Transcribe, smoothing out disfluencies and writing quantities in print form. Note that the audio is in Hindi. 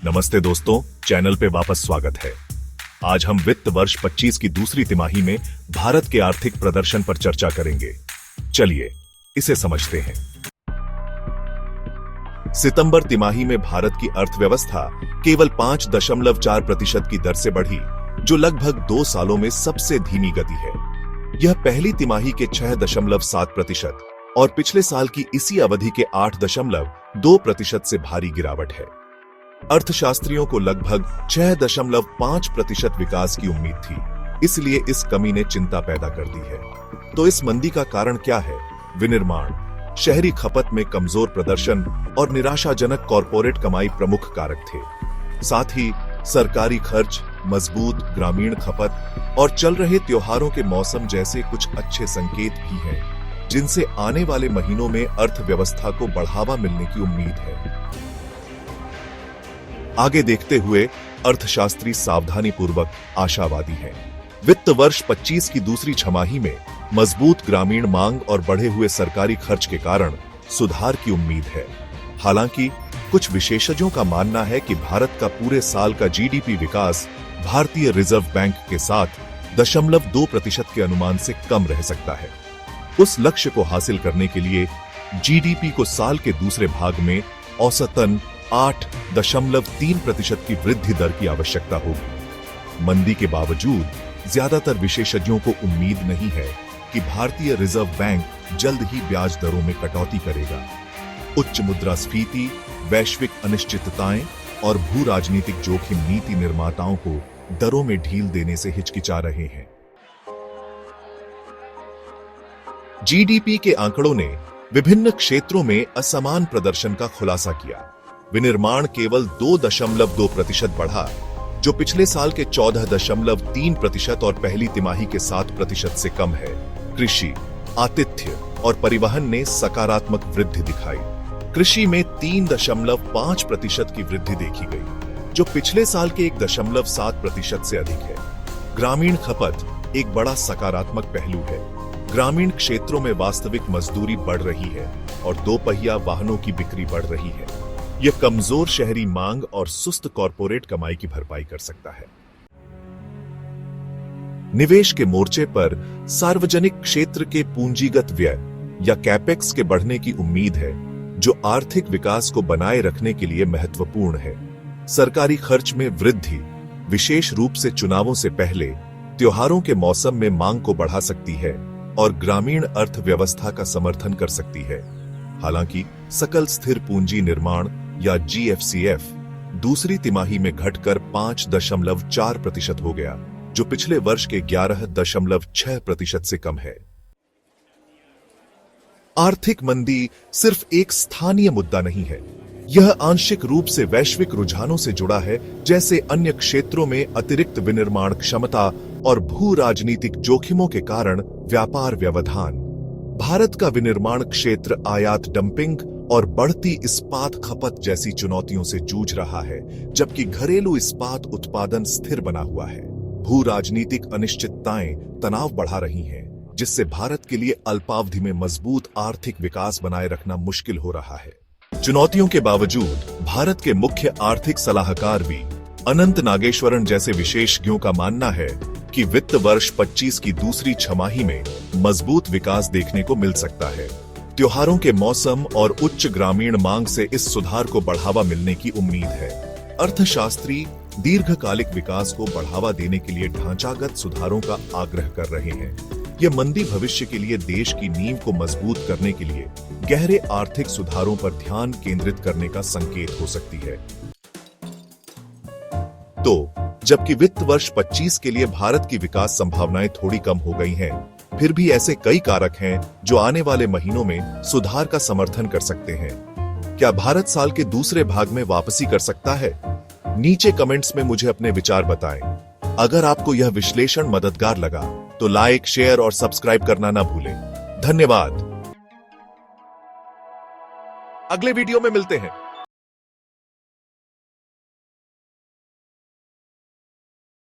नमस्ते दोस्तों, चैनल पे वापस स्वागत है। आज हम वित्त वर्ष 25 की दूसरी तिमाही में भारत के आर्थिक प्रदर्शन पर चर्चा करेंगे। चलिए इसे समझते हैं। सितंबर तिमाही में भारत की अर्थव्यवस्था केवल 5.4% की दर से बढ़ी, जो लगभग 2 सालों में सबसे धीमी गति है। यह पहली तिमाही के 6.7% और पिछले साल की इसी अवधि के 8.2% से भारी गिरावट है। अर्थशास्त्रियों को लगभग 6.5% विकास की उम्मीद थी, इसलिए इस कमी ने चिंता पैदा कर दी है। तो इस मंदी का कारण क्या है? विनिर्माण, शहरी खपत में कमजोर प्रदर्शन और निराशाजनक कॉरपोरेट कमाई प्रमुख कारक थे। साथ ही सरकारी खर्च, मजबूत ग्रामीण खपत और चल रहे त्योहारों के मौसम जैसे कुछ अच्छे संकेत भी हैं, जिनसे आने वाले महीनों में अर्थव्यवस्था को बढ़ावा मिलने की उम्मीद है। आगे देखते हुए अर्थशास्त्री सावधानीपूर्वक आशावादी हैं। वित्त वर्ष 25 की दूसरी छमाही में मजबूत ग्रामीण मांग और बढ़े हुए सरकारी खर्च के कारण सुधार की उम्मीद है। हालांकि कुछ विशेषज्ञों का मानना है कि भारत का पूरे साल का जीडीपी विकास भारतीय रिजर्व बैंक के 7.2% के अनुमान से कम रह सकता है। उस लक्ष्य को हासिल करने के लिए जीडीपी को साल के दूसरे भाग में औसतन 8.3% की वृद्धि दर की आवश्यकता होगी। मंदी के बावजूद ज्यादातर विशेषज्ञों को उम्मीद नहीं है कि भारतीय रिजर्व बैंक जल्द ही ब्याज दरों में कटौती करेगा। उच्च मुद्रास्फीति, वैश्विक अनिश्चितताएं और भू राजनीतिक जोखिम नीति निर्माताओं को दरों में ढील देने से हिचकिचा रहे हैं। जीडीपी के आंकड़ों ने विभिन्न क्षेत्रों में असमान प्रदर्शन का खुलासा किया। विनिर्माण केवल 2.2% बढ़ा, जो पिछले साल के 14.3% और पहली तिमाही के 7% से कम है। कृषि, आतिथ्य और परिवहन ने सकारात्मक वृद्धि दिखाई। कृषि में 3.5% की वृद्धि देखी गई, जो पिछले साल के 1.7% से अधिक है। ग्रामीण खपत एक बड़ा सकारात्मक पहलू है। ग्रामीण क्षेत्रों में वास्तविक मजदूरी बढ़ रही है और दोपहिया वाहनों की बिक्री बढ़ रही है। यह कमजोर शहरी मांग और सुस्त कॉरपोरेट कमाई की भरपाई कर सकता है। निवेश के मोर्चे पर सार्वजनिक क्षेत्र के पूंजीगत व्यय या कैपेक्स के बढ़ने की उम्मीद है, जो आर्थिक विकास को बनाए रखने के लिए महत्वपूर्ण है। सरकारी खर्च में वृद्धि, विशेष रूप से चुनावों से पहले, त्योहारों के मौसम में मांग को बढ़ा सकती है और ग्रामीण अर्थव्यवस्था का समर्थन कर सकती है। हालांकि सकल स्थिर पूंजी निर्माण या जीएफसीएफ दूसरी तिमाही में घटकर 5.4% हो गया, जो पिछले वर्ष के 11.6% से कम है। आर्थिक मंदी सिर्फ एक स्थानीय मुद्दा नहीं है, यह आंशिक रूप से वैश्विक रुझानों से जुड़ा है, जैसे अन्य क्षेत्रों में अतिरिक्त विनिर्माण क्षमता और भू राजनीतिक जोखिमों के कारण व्यापार व्यवधान। भारत का विनिर्माण क्षेत्र आयात डंपिंग और बढ़ती इस्पात खपत जैसी चुनौतियों से जूझ रहा है, जबकि घरेलू इस्पात उत्पादन स्थिर बना हुआ है। भू राजनीतिक अनिश्चितताएं तनाव बढ़ा रही हैं, जिससे भारत के लिए अल्पावधि में मजबूत आर्थिक विकास बनाए रखना मुश्किल हो रहा है। चुनौतियों के बावजूद भारत के मुख्य आर्थिक सलाहकार भी अनंत नागेश्वरन जैसे विशेषज्ञों का मानना है कि वित्त वर्ष 25 की दूसरी छमाही में मजबूत विकास देखने को मिल सकता है। त्योहारों के मौसम और उच्च ग्रामीण मांग से इस सुधार को बढ़ावा मिलने की उम्मीद है। अर्थशास्त्री दीर्घकालिक विकास को बढ़ावा देने के लिए ढांचागत सुधारों का आग्रह कर रहे हैं। यह मंदी भविष्य के लिए देश की नींव को मजबूत करने के लिए गहरे आर्थिक सुधारों पर ध्यान केंद्रित करने का संकेत हो सकती है। तो जबकि वित्त वर्ष 25 के लिए भारत की विकास संभावनाएं थोड़ी कम हो गई हैं, फिर भी ऐसे कई कारक हैं जो आने वाले महीनों में सुधार का समर्थन कर सकते हैं। क्या भारत साल के दूसरे भाग में वापसी कर सकता है? नीचे कमेंट्स में मुझे अपने विचार बताएं। अगर आपको यह विश्लेषण मददगार लगा तो लाइक, शेयर और सब्सक्राइब करना ना भूलें। धन्यवाद। अगले वीडियो में मिलते हैं।